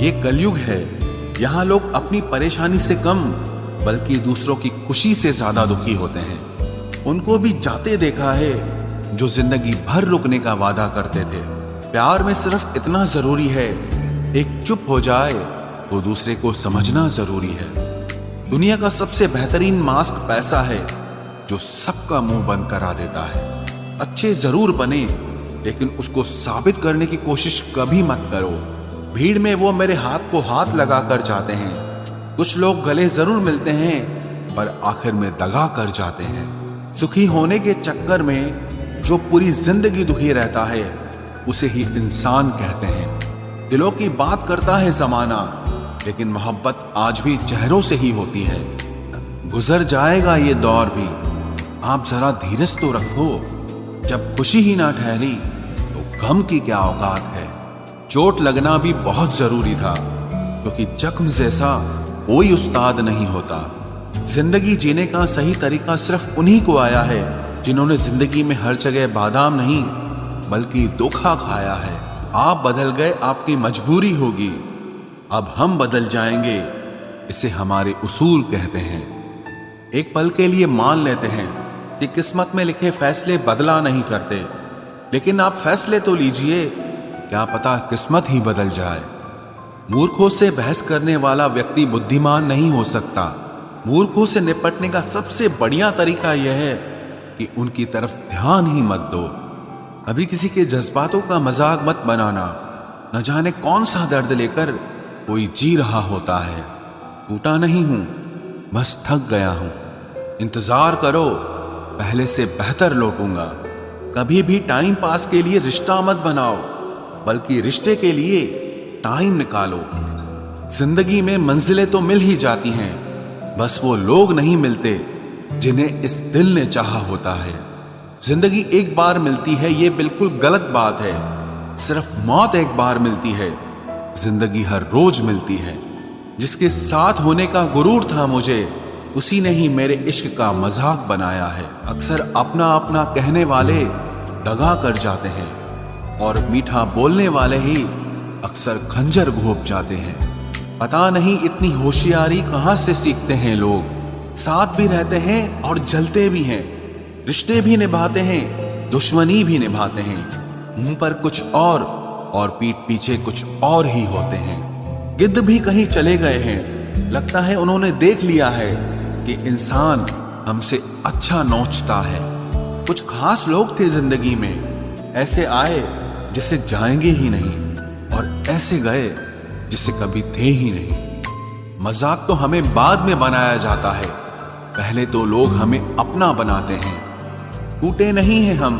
ये कलयुग है। यहाँ लोग अपनी परेशानी से कम बल्कि दूसरों की खुशी से ज्यादा दुखी होते हैं। उनको भी जाते देखा है जो जिंदगी भर रुकने का वादा करते थे। प्यार में सिर्फ इतना जरूरी है, एक चुप हो जाए तो दूसरे को समझना जरूरी है। दुनिया का सबसे बेहतरीन मास्क पैसा है जो सबका मुंह बंद करा देता है। अच्छे जरूर बने लेकिन उसको साबित करने की कोशिश कभी मत करो। भीड़ में वो मेरे हाथ को हाथ लगा कर जाते हैं। कुछ लोग गले जरूर मिलते हैं पर आखिर में दगा कर जाते हैं। सुखी होने के चक्कर में जो पूरी जिंदगी दुखी रहता है उसे ही इंसान कहते हैं। दिलों की बात करता है जमाना लेकिन मोहब्बत आज भी चेहरों से ही होती है। गुजर जाएगा ये दौर भी, आप जरा धीरज तो रखो। जब खुशी ही ना ठहरी तो गम की क्या औकात है। चोट लगना भी बहुत जरूरी था क्योंकि जख्म जैसा कोई उस्ताद नहीं होता। जिंदगी जीने का सही तरीका सिर्फ उन्हीं को आया है जिन्होंने जिंदगी में हर जगह बादाम नहीं बल्कि धोखा खाया है। आप बदल गए, आपकी मजबूरी होगी, अब हम बदल जाएंगे, इसे हमारे उसूल कहते हैं। एक पल के लिए मान लेते हैं कि किस्मत में लिखे फैसले बदला नहीं करते, लेकिन आप फैसले तो लीजिए, क्या पता किस्मत ही बदल जाए। मूर्खों से बहस करने वाला व्यक्ति बुद्धिमान नहीं हो सकता। मूर्खों से निपटने का सबसे बढ़िया तरीका यह है कि उनकी तरफ ध्यान ही मत दो। कभी किसी के जज्बातों का मजाक मत बनाना। न जाने कौन सा दर्द लेकर कोई जी रहा होता है। टूटा नहीं हूं, बस थक गया हूं। इंतजार करो, पहले से बेहतर लौटूंगा। कभी भी टाइम पास के लिए रिश्ता मत बनाओ बल्कि रिश्ते के लिए टाइम निकालो। जिंदगी में मंजिलें तो मिल ही जाती हैं, बस वो लोग नहीं मिलते जिन्हें इस दिल ने चाहा होता है। जिंदगी एक बार मिलती है ये बिल्कुल गलत बात है। सिर्फ मौत एक बार मिलती है, जिंदगी हर रोज मिलती है। जिसके साथ होने का गुरूर था मुझे, उसी ने ही मेरे इश्क का मजाक बनाया है। अक्सर अपना अपना कहने वाले दगा कर जाते हैं और मीठा बोलने वाले ही अक्सर खंजर घोंप जाते हैं। पता नहीं इतनी होशियारी कहां से सीखते हैं लोग। साथ भी रहते हैं और जलते भी हैं, रिश्ते भी निभाते हैं, दुश्मनी भी निभाते हैं। मुंह पर कुछ और पीठ पीछे कुछ और ही होते हैं। गिद्ध भी कहीं चले गए हैं, लगता है उन्होंने देख लिया है कि इंसान हमसे अच्छा नोचता है। कुछ खास लोग थे जिंदगी में, ऐसे आए जिसे जाएंगे ही नहीं और ऐसे गए जिसे कभी थे ही नहीं। मजाक तो हमें बाद में बनाया जाता है, पहले तो लोग हमें अपना बनाते हैं। टूटे नहीं हैं हम,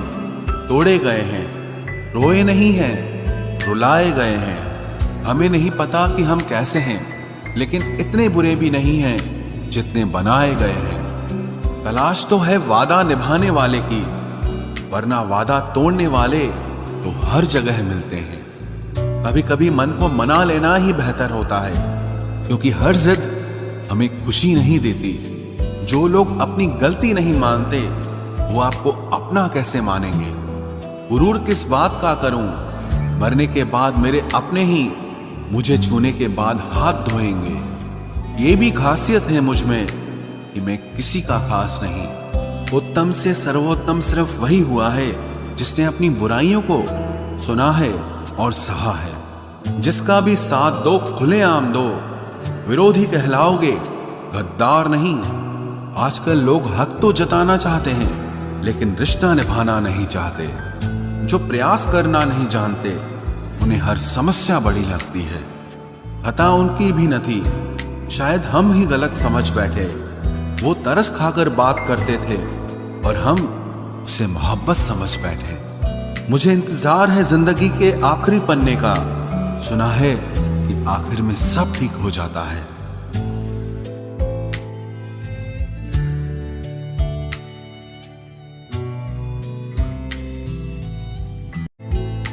तोड़े गए हैं। रोए नहीं हैं, रुलाए गए हैं। हमें नहीं पता कि हम कैसे हैं, लेकिन इतने बुरे भी नहीं हैं जितने बनाए गए हैं। तलाश तो है वादा निभाने वाले की, वरना वादा तोड़ने वाले तो हर जगह मिलते हैं। कभी कभी मन को मना लेना ही बेहतर होता है, क्योंकि हर जिद हमें खुशी नहीं देती। जो लोग अपनी गलती नहीं मानते वो आपको अपना कैसे मानेंगे। गुरूर किस बात का करूं, मरने के बाद मेरे अपने ही मुझे छूने के बाद हाथ धोएंगे। ये भी खासियत है मुझ में कि मैं किसी का खास नहीं। उत्तम से सर्वोत्तम सिर्फ वही हुआ है जिसने अपनी बुराइयों को सुना है और सहा है। जिसका भी साथ दो खुलेआम दो, विरोधी कहलाओगे, गद्दार नहीं। आजकल लोग हक तो जताना चाहते हैं लेकिन रिश्ता निभाना नहीं चाहते। जो प्रयास करना नहीं जानते उन्हें हर समस्या बड़ी लगती है। खता उनकी भी न थी, शायद हम ही गलत समझ बैठे। वो तरस खाकर बात करते थे और हम उसे मोहब्बत समझ बैठे। मुझे इंतजार है जिंदगी के आखिरी पन्ने का। सुना है कि आखिर में सब ठीक हो जाता है।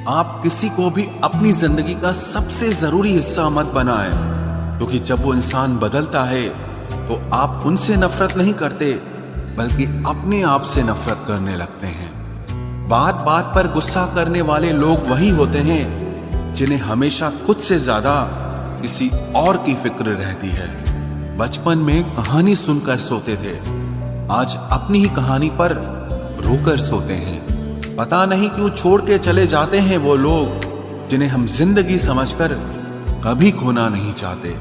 आप किसी को भी अपनी जिंदगी का सबसे जरूरी हिस्सा मत बनाएं, क्योंकि जब वो इंसान बदलता है तो आप उनसे नफरत नहीं करते बल्कि अपने आप से नफरत करने लगते हैं। बात बात पर गुस्सा करने वाले लोग वही होते हैं जिन्हें हमेशा खुद से ज्यादा किसी और की फिक्र रहती है। बचपन में कहानी सुनकर सोते थे, आज अपनी ही कहानी पर रोकर सोते हैं। पता नहीं क्यों छोड़ के चले जाते हैं वो लोग जिन्हें हम जिंदगी समझकर कभी खोना नहीं चाहते।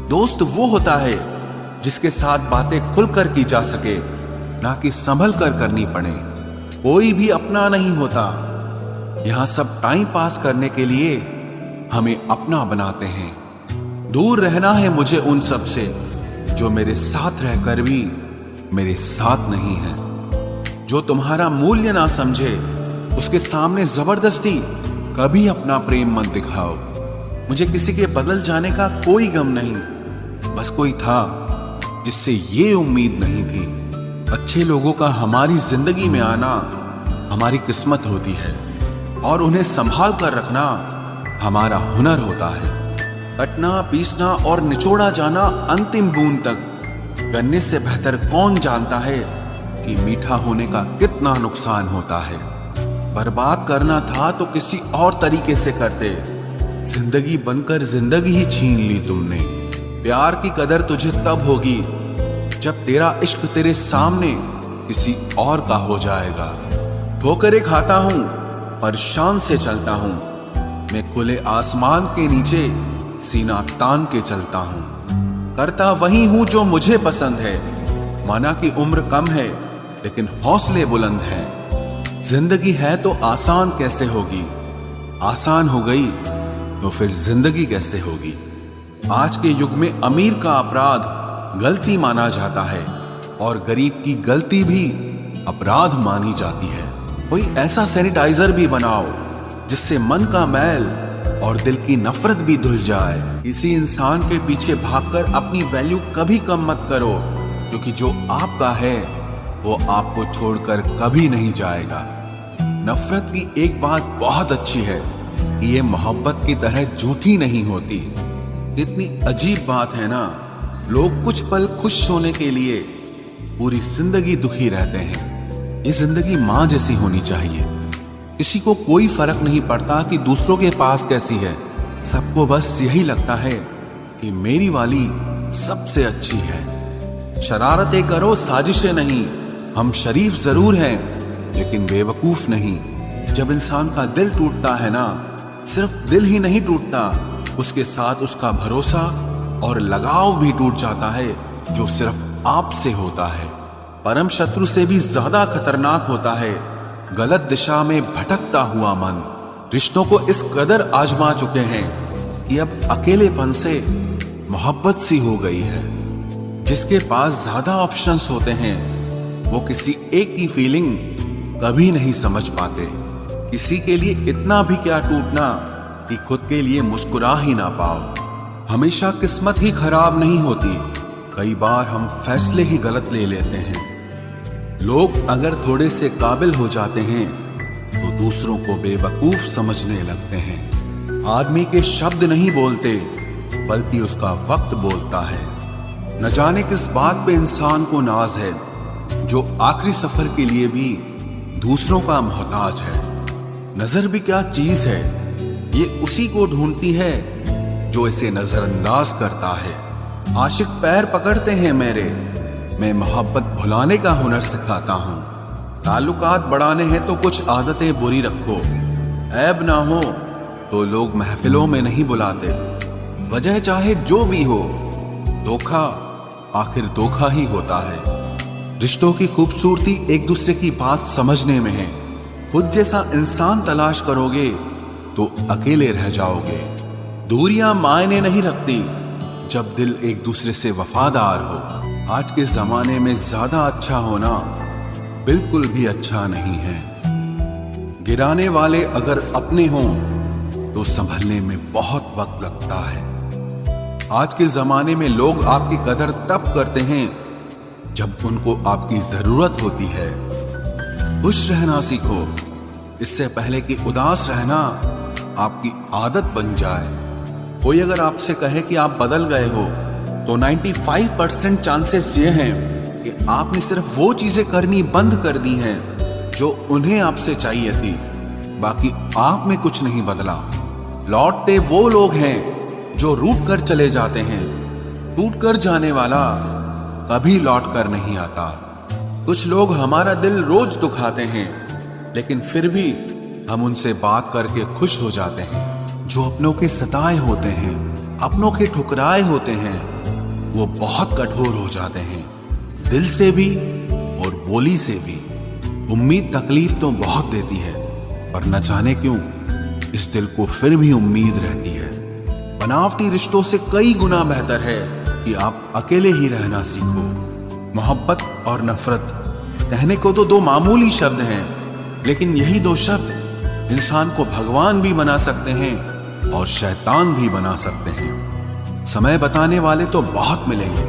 दोस्त वो होता है जिसके साथ बातें खुलकर की जा सके, ना कि संभल कर करनी पड़े। कोई भी अपना नहीं होता, यहां सब टाइम पास करने के लिए हमें अपना बनाते हैं। दूर रहना है मुझे उन सब से जो मेरे साथ रहकर भी मेरे साथ नहीं है। जो तुम्हारा मूल्य ना समझे उसके सामने जबरदस्ती कभी अपना प्रेम मत दिखाओ। मुझे किसी के बदल जाने का कोई गम नहीं, बस कोई था जिससे ये उम्मीद नहीं थी। अच्छे लोगों का हमारी जिंदगी में आना हमारी किस्मत होती है और उन्हें संभाल कर रखना हमारा हुनर होता है। कटना, पीसना और निचोड़ा जाना अंतिम बूंद तक करने से बेहतर कौन जानता है कि मीठा होने का कितना नुकसान होता है। बर्बाद करना था तो किसी और तरीके से करते, जिंदगी बनकर जिंदगी ही छीन ली तुमने। प्यार की कदर तुझे तब होगी जब तेरा इश्क तेरे सामने किसी और का हो जाएगा। ठोकरें खाता हूं पर शान से चलता हूं, मैं खुले आसमान के नीचे सीना तान के चलता हूं। करता वही हूं जो मुझे पसंद है, माना कि उम्र कम है लेकिन हौसले बुलंद हैं। जिंदगी है तो आसान कैसे होगी, आसान हो गई तो फिर जिंदगी कैसे होगी। आज के युग में अमीर का अपराध गलती माना जाता है और गरीब की गलती भी अपराध मानी जाती है। कोई ऐसा सैनिटाइजर भी बनाओ जिससे मन का मैल और दिल की नफरत भी धुल जाए। किसी इंसान के पीछे भागकर अपनी वैल्यू कभी कम मत करो, क्योंकि जो आपका है वो आपको छोड़कर कभी नहीं जाएगा। नफरत की एक बात बहुत अच्छी है कि ये मोहब्बत की तरह झूठी नहीं होती। कितनी अजीब बात है ना, लोग कुछ पल खुश होने के लिए पूरी जिंदगी दुखी रहते हैं। ये जिंदगी माँ जैसी होनी चाहिए। किसी को कोई फर्क नहीं पड़ता कि दूसरों के पास कैसी है, सबको बस यही लगता है कि मेरी वाली सबसे अच्छी है। शरारतें करो, साजिशें नहीं। हम शरीफ जरूर हैं लेकिन बेवकूफ नहीं। जब इंसान का दिल टूटता है ना, सिर्फ दिल ही नहीं टूटता, उसके साथ उसका भरोसा और लगाव भी टूट जाता है जो सिर्फ आपसे होता है। परम शत्रु से भी ज्यादा खतरनाक होता है गलत दिशा में भटकता हुआ मन। रिश्तों को इस कदर आजमा चुके हैं कि अब अकेलेपन से मोहब्बत सी हो गई है। जिसके पास ज्यादा ऑप्शंस होते हैं वो किसी एक की फीलिंग कभी नहीं समझ पाते। किसी के लिए इतना भी क्या टूटना कि खुद के लिए मुस्कुरा ही ना पाओ। हमेशा किस्मत ही खराब नहीं होती, कई बार हम फैसले ही गलत ले लेते हैं। लोग अगर थोड़े से काबिल हो जाते हैं तो दूसरों को बेवकूफ समझने लगते हैं। आदमी के शब्द नहीं बोलते बल्कि उसका वक्त बोलता है। न जाने किस बात पे इंसान को नाज है जो आखिरी सफर के लिए भी दूसरों का मोहताज है। नजर भी क्या चीज है, ये उसी को ढूंढती है जो इसे नजरअंदाज करता है। आशिक पैर पकड़ते हैं मेरे, मैं मोहब्बत भुलाने का हुनर सिखाता हूं। ताल्लुकात बढ़ाने हैं तो कुछ आदतें बुरी रखो, ऐब ना हो तो लोग महफिलों में नहीं बुलाते। वजह चाहे जो भी हो, धोखा आखिर धोखा ही होता है। रिश्तों की खूबसूरती एक दूसरे की बात समझने में है। खुद जैसा इंसान तलाश करोगे तो अकेले रह जाओगे। दूरियां मायने नहीं रखती जब दिल एक दूसरे से वफादार हो। आज के जमाने में ज्यादा अच्छा होना बिल्कुल भी अच्छा नहीं है। गिराने वाले अगर अपने हों तो संभलने में बहुत वक्त लगता है। आज के जमाने में लोग आपकी कदर तब करते हैं जब उनको आपकी जरूरत होती है। खुश रहना सीखो, इससे पहले कि उदास रहना आपकी आदत बन जाए। कोई अगर आपसे कहे कि आप बदल गए हो तो 95% चांसेस ये हैं कि आपने सिर्फ वो चीजें करनी बंद कर दी हैं जो उन्हें आपसे चाहिए थी। बाकी आप में कुछ नहीं बदला। लौटते वो लोग हैं जो रूठ कर चले जाते हैं। टूट कर जाने वाला कभी लौट कर नहीं आता। कुछ लोग हमारा दिल रोज दुखाते हैं, लेकिन फिर भी हम उनसे बात करके खुश हो जाते हैं। जो अपनों के सताए होते हैं, अपनों के ठुकराए होते हैं, वो बहुत कठोर हो जाते हैं, दिल से भी और बोली से भी। उम्मीद तकलीफ तो बहुत देती है, पर न जाने क्यों इस दिल को फिर भी उम्मीद रहती है। बनावटी रिश्तों से कई गुना बेहतर है कि आप अकेले ही रहना सीखो। मोहब्बत और नफरत कहने को तो दो मामूली शब्द हैं, लेकिन यही दो शब्द इंसान को भगवान भी बना सकते हैं और शैतान भी बना सकते हैं। समय बताने वाले तो बहुत मिलेंगे,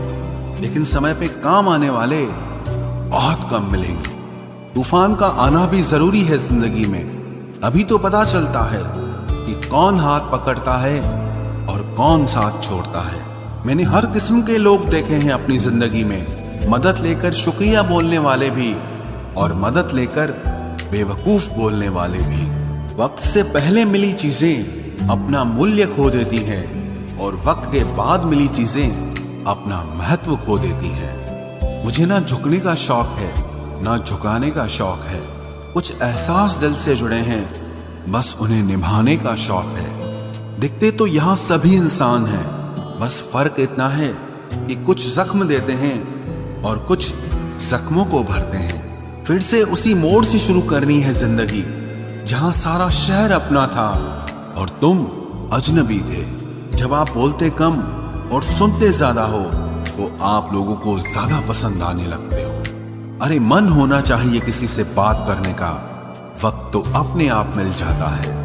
लेकिन समय पे काम आने वाले बहुत कम मिलेंगे। तूफान का आना भी जरूरी है जिंदगी में, अभी तो पता चलता है कि कौन हाथ पकड़ता है और कौन साथ छोड़ता है। मैंने हर किस्म के लोग देखे हैं अपनी जिंदगी में, मदद लेकर शुक्रिया बोलने वाले भी और मदद लेकर बेवकूफ बोलने वाले भी। वक्त से पहले मिली चीजें अपना मूल्य खो देती हैं और वक्त के बाद मिली चीजें अपना महत्व खो देती हैं। मुझे ना झुकने का शौक है, ना झुकाने का शौक है। कुछ एहसास दिल से जुड़े हैं, बस उन्हें निभाने का शौक है। दिखते तो यहाँ सभी इंसान हैं, बस फर्क इतना है कि कुछ जख्म देते हैं और कुछ जख्मों को भरते हैं। फिर से उसी मोड़ से शुरू करनी है जिंदगी, जहां सारा शहर अपना था और तुम अजनबी थे। जब आप बोलते कम और सुनते ज्यादा हो, तो आप लोगों को ज्यादा पसंद आने लगते हो। अरे मन होना चाहिए किसी से बात करने का, वक्त तो अपने आप मिल जाता है।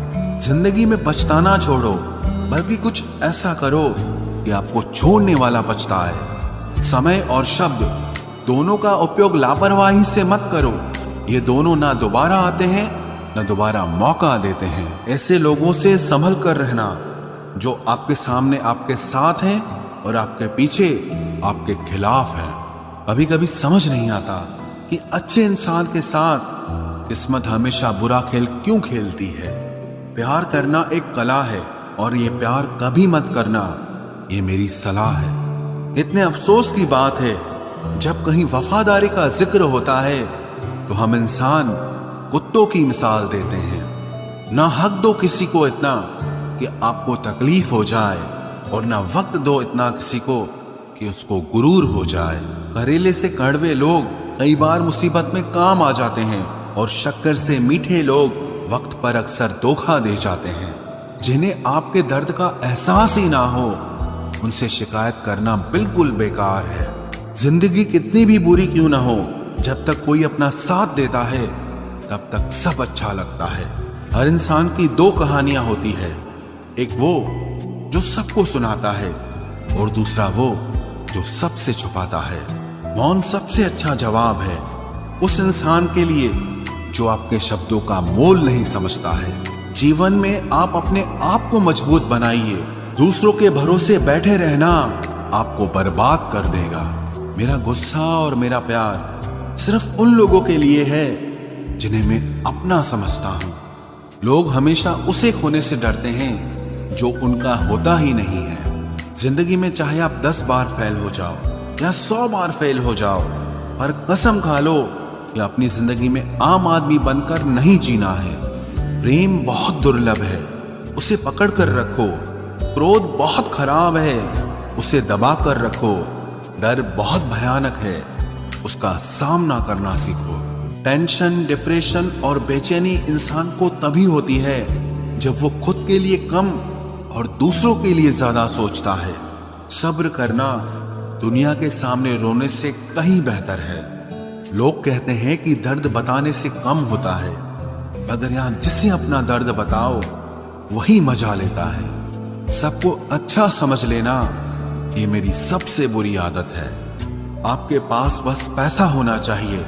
जिंदगी में पछताना छोड़ो, बल्कि कुछ ऐसा करो कि आपको छोड़ने वाला पछताए। समय और शब्द दोनों का उपयोग लापरवाही से मत करो, ये दोनों ना दोबारा आते हैं ना दोबारा मौका देते हैं। ऐसे लोगों से संभल कर रहना जो आपके सामने आपके साथ हैं और आपके पीछे आपके खिलाफ हैं। कभी कभी समझ नहीं आता कि अच्छे इंसान के साथ किस्मत हमेशा बुरा खेल क्यों खेलती है। प्यार करना एक कला है और ये प्यार कभी मत करना, ये मेरी सलाह है। इतने अफसोस की बात है, जब कहीं वफादारी का जिक्र होता है तो हम इंसान कुत्तों की मिसाल देते हैं। ना हक दो किसी को इतना कि आपको तकलीफ हो जाए, और ना वक्त दो इतना किसी को कि उसको गुरूर हो जाए। करेले से कड़वे लोग कई बार मुसीबत में काम आ जाते हैं, और शक्कर से मीठे लोग वक्त पर अक्सर धोखा दे जाते हैं। जिन्हें आपके दर्द का एहसास ही ना हो, उनसे शिकायत करना बिल्कुल बेकार है। जिंदगी कितनी भी बुरी क्यों ना हो, जब तक कोई अपना साथ देता है तब तक सब अच्छा लगता है। हर इंसान की दो कहानियां होती है, एक वो जो सबको सुनाता है और दूसरा वो जो सबसे छुपाता है। मौन सबसे अच्छा जवाब है उस इंसान के लिए जो आपके शब्दों का मोल नहीं समझता है। जीवन में आप अपने आप को मजबूत बनाइए, दूसरों के भरोसे बैठे रहना आपको बर्बाद कर देगा। मेरा गुस्सा और मेरा प्यार सिर्फ उन लोगों के लिए है जिन्हें मैं अपना समझता हूं। लोग हमेशा उसे खोने से डरते हैं जो उनका होता ही नहीं है। जिंदगी में चाहे आप 10 बार फेल हो जाओ या 100 बार फेल हो जाओ, पर कसम खा लो कि अपनी जिंदगी में आम आदमी बनकर नहीं जीना है। प्रेम बहुत दुर्लभ है, उसे पकड़ कर रखो। क्रोध बहुत खराब है, उसे दबा कर रखो। डर बहुत भयानक है, उसका सामना करना सीखो। टेंशन, डिप्रेशन और बेचैनी इंसान को तभी होती है जब वो खुद के लिए कम और दूसरों के लिए ज्यादा सोचता है। सब्र करना दुनिया के सामने रोने से कहीं बेहतर है। लोग कहते हैं कि दर्द बताने से कम होता है, मगर यहां जिसे अपना दर्द बताओ वही मजा लेता है। सबको अच्छा समझ लेना ये मेरी सबसे बुरी आदत है। आपके पास बस पैसा होना चाहिए,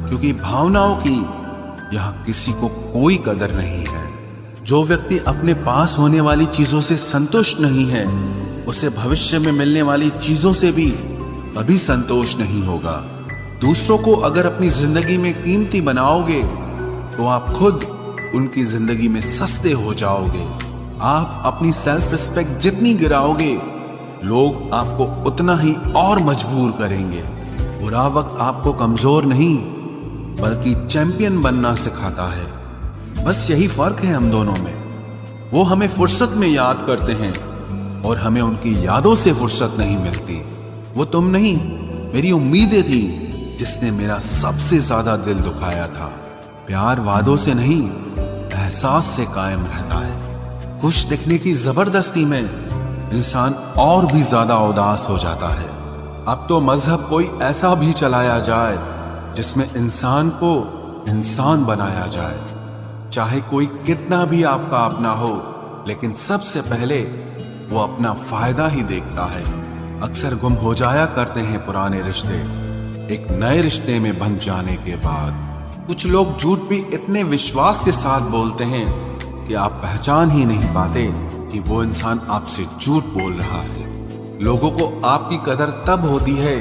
क्योंकि भावनाओं की यहां किसी को कोई कदर नहीं है। जो व्यक्ति अपने पास होने वाली चीजों से संतुष्ट नहीं है, उसे भविष्य में मिलने वाली चीजों से भी कभी संतोष नहीं होगा। दूसरों को अगर अपनी जिंदगी में कीमती बनाओगे तो आप खुद उनकी जिंदगी में सस्ते हो जाओगे। आप अपनी सेल्फ रिस्पेक्ट जितनी गिराओगे, लोग आपको उतना ही और मजबूर करेंगे। बुरा वक्त आपको कमजोर नहीं बल्कि चैंपियन बनना सिखाता है। बस यही फर्क है हम दोनों में। वो हमें फुर्सत में याद करते हैं और हमें उनकी यादों से फुर्सत नहीं मिलती। वो तुम नहीं, मेरी उम्मीदें थी जिसने मेरा सबसे ज्यादा दिल दुखाया था। प्यार वादों से नहीं, एहसास से कायम रहता है। खुश दिखने की जबरदस्ती में इंसान और भी ज्यादा उदास हो जाता है। अब तो मजहब कोई ऐसा भी चलाया जाए जिसमें इंसान को इंसान बनाया जाए। चाहे कोई कितना भी आपका अपना हो, लेकिन सबसे पहले वो अपना फायदा ही देखता है। अक्सर गुम हो जाया करते हैं पुराने रिश्ते एक नए रिश्ते में बंध जाने के बाद। कुछ लोग झूठ भी इतने विश्वास के साथ बोलते हैं कि आप पहचान ही नहीं पाते कि वो इंसान आपसे झूठ बोल रहा है। लोगों को आपकी कदर तब होती है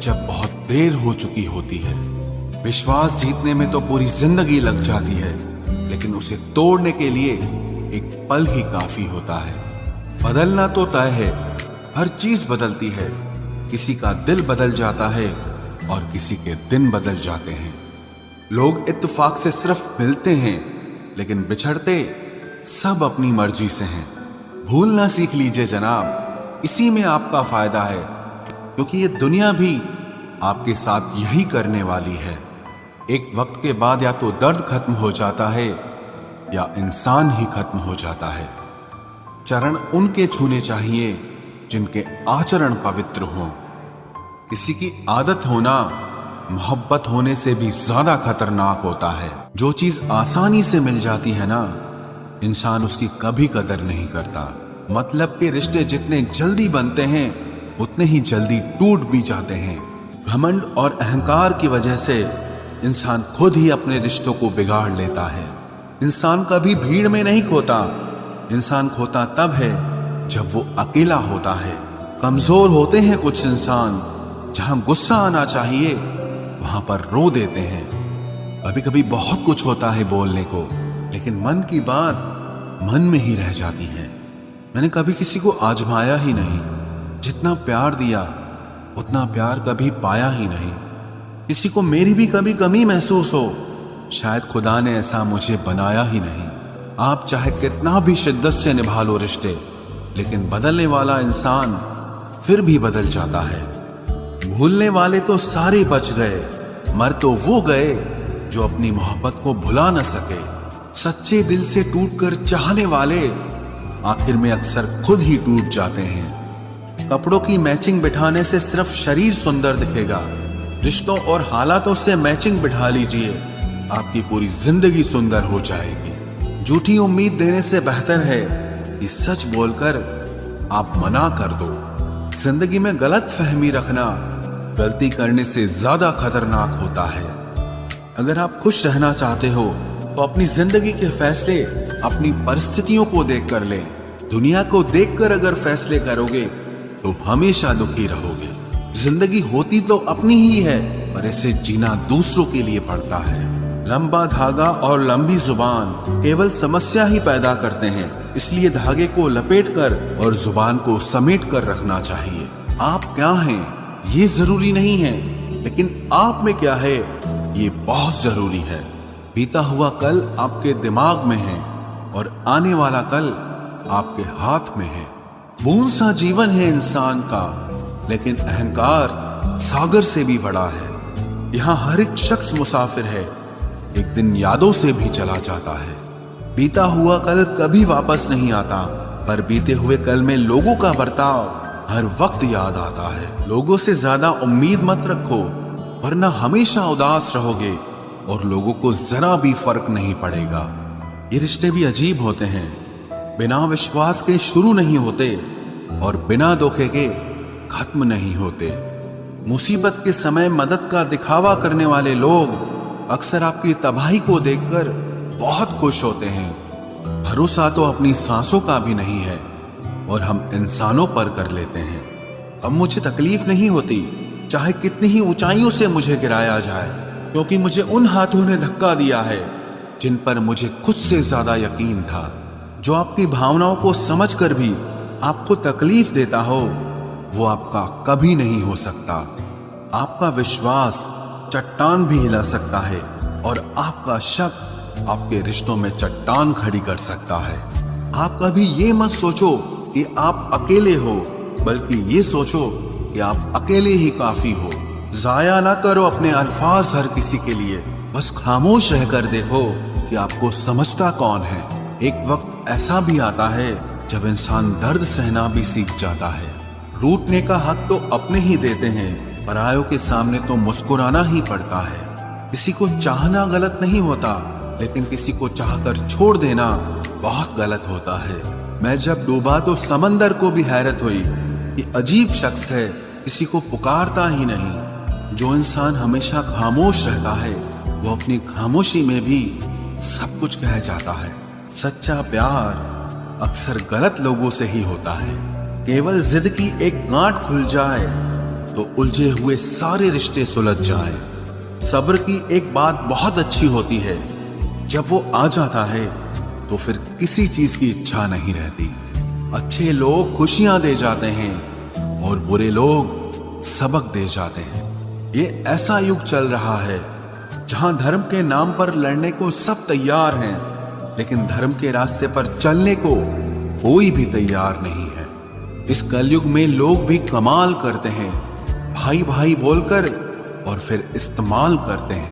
जब बहुत देर हो चुकी होती है। विश्वास जीतने में तो पूरी जिंदगी लग जाती है, लेकिन उसे तोड़ने के लिए एक पल ही काफी होता है। बदलना तो तय है, हर चीज बदलती है। किसी का दिल बदल जाता है और किसी के दिन बदल जाते हैं। लोग इत्तेफाक से सिर्फ मिलते हैं, लेकिन बिछड़ते सब अपनी मर्जी से हैं। भूलना सीख लीजिए जनाब, इसी में आपका फायदा है, क्योंकि ये दुनिया भी आपके साथ यही करने वाली है। एक वक्त के बाद या तो दर्द खत्म हो जाता है या इंसान ही खत्म हो जाता है। चरण उनके छूने चाहिए जिनके आचरण पवित्र हों। किसी की आदत होना मोहब्बत होने से भी ज्यादा खतरनाक होता है। जो चीज आसानी से मिल जाती है ना, इंसान उसकी कभी कदर नहीं करता। मतलब के रिश्ते जितने जल्दी बनते हैं उतने ही जल्दी टूट भी जाते हैं। घमंड और अहंकार की वजह से इंसान खुद ही अपने रिश्तों को बिगाड़ लेता है। इंसान कभी भीड़ में नहीं खोता, इंसान खोता तब है जब वो अकेला होता है। कमजोर होते हैं कुछ इंसान, जहां गुस्सा आना चाहिए वहां पर रो देते हैं। कभी कभी बहुत कुछ होता है बोलने को, लेकिन मन की बात मन में ही रह जाती है। मैंने कभी किसी को आजमाया ही नहीं। जितना प्यार दिया उतना प्यार कभी पाया ही नहीं। किसी को मेरी भी कभी कमी महसूस हो, शायद खुदा ने ऐसा मुझे बनाया ही नहीं। आप चाहे कितना भी शिद्दत से निभा लो रिश्ते, लेकिन बदलने वाला इंसान फिर भी बदल जाता है। भूलने वाले तो सारे बच गए, मर तो वो गए जो अपनी मोहब्बत को भुला न सके। सच्चे दिल से टूटकर चाहने वाले आखिर में अक्सर खुद ही टूट जाते हैं। कपड़ों की मैचिंग बिठाने से सिर्फ शरीर सुंदर दिखेगा। रिश्तों और हालातों से मैचिंग बिठा लीजिए, आपकी पूरी जिंदगी सुंदर हो जाएगी। झूठी उम्मीद देने से बेहतर है कि सच बोलकर आप मना कर दो। जिंदगी में गलत फहमी रखना गलती करने से ज्यादा खतरनाक होता है। अगर आप खुश रहना चाहते हो तो अपनी जिंदगी के फैसले अपनी परिस्थितियों को देखकर लें। दुनिया को देखकर अगर फैसले करोगे तो हमेशा दुखी रहोगे। जिंदगी होती तो अपनी ही है, पर इसे जीना दूसरों के लिए पड़ता है। लंबा धागा और लंबी जुबान केवल समस्या ही पैदा करते हैं, इसलिए धागे को लपेटकर और जुबान को समेट कर रखना चाहिए। आप क्या हैं ये जरूरी नहीं है, लेकिन आप में क्या है ये बहुत जरूरी है। बीता हुआ कल आपके दिमाग में है और आने वाला कल आपके हाथ में है। बूंद सा जीवन है इंसान का, लेकिन अहंकार सागर से भी बड़ा है। यहाँ हर एक शख्स मुसाफिर है, एक दिन यादों से भी चला जाता है। बीता हुआ कल कभी वापस नहीं आता, पर बीते हुए कल में लोगों का बर्ताव हर वक्त याद आता है। लोगों से ज्यादा उम्मीद मत रखो, वरना हमेशा उदास रहोगे और लोगों को जरा भी फर्क नहीं पड़ेगा। ये रिश्ते भी अजीब होते हैं, बिना विश्वास के शुरू नहीं होते और बिना धोखे के खत्म नहीं होते। मुसीबत के समय मदद का दिखावा करने वाले लोग अक्सर आपकी तबाही को देखकर बहुत खुश होते हैं। भरोसा तो अपनी सांसों का भी नहीं है और हम इंसानों पर कर लेते हैं। अब मुझे तकलीफ नहीं होती, चाहे कितनी ही ऊंचाइयों से मुझे गिराया जाए, क्योंकि मुझे उन हाथों ने धक्का दिया है जिन पर मुझे खुद से ज्यादा यकीन था। जो आपकी भावनाओं को समझकर भी आपको तकलीफ देता हो, वो आपका कभी नहीं हो सकता। आपका विश्वास चट्टान भी हिला सकता है और आपका शक आपके रिश्तों में चट्टान खड़ी कर सकता है। आप कभी ये मत सोचो कि आप अकेले हो, बल्कि ये सोचो कि आप अकेले ही काफी हो। जाया ना करो अपने अल्फाज हर किसी के लिए, बस खामोश रहकर देखो कि आपको समझता कौन है। एक वक्त ऐसा भी आता है जब इंसान दर्द सहना भी सीख जाता है। रूठने का हक तो अपने ही देते हैं, परायों के सामने तो मुस्कुराना ही पड़ता है। किसी को चाहना गलत नहीं होता, लेकिन किसी को चाहकर छोड़ देना बहुत गलत होता है। मैं जब डूबा तो समंदर को भी हैरत हुई कि अजीब शख्स है, किसी को पुकारता ही नहीं। जो इंसान हमेशा खामोश रहता है, वो अपनी खामोशी में भी सब कुछ कह जाता है। सच्चा प्यार अक्सर गलत लोगों से ही होता है। केवल जिद की एक गांठ खुल जाए तो उलझे हुए सारे रिश्ते सुलझ जाएं। सब्र की एक बात बहुत अच्छी होती है, जब वो आ जाता है तो फिर किसी चीज की इच्छा नहीं रहती। अच्छे लोग खुशियां दे जाते हैं और बुरे लोग सबक दे जाते हैं। ये ऐसा युग चल रहा है जहां धर्म के नाम पर लड़ने को सब तैयार हैं, लेकिन धर्म के रास्ते पर चलने को कोई भी तैयार नहीं है। इस कलयुग में लोग भी कमाल करते हैं, भाई भाई बोलकर और फिर इस्तेमाल करते हैं।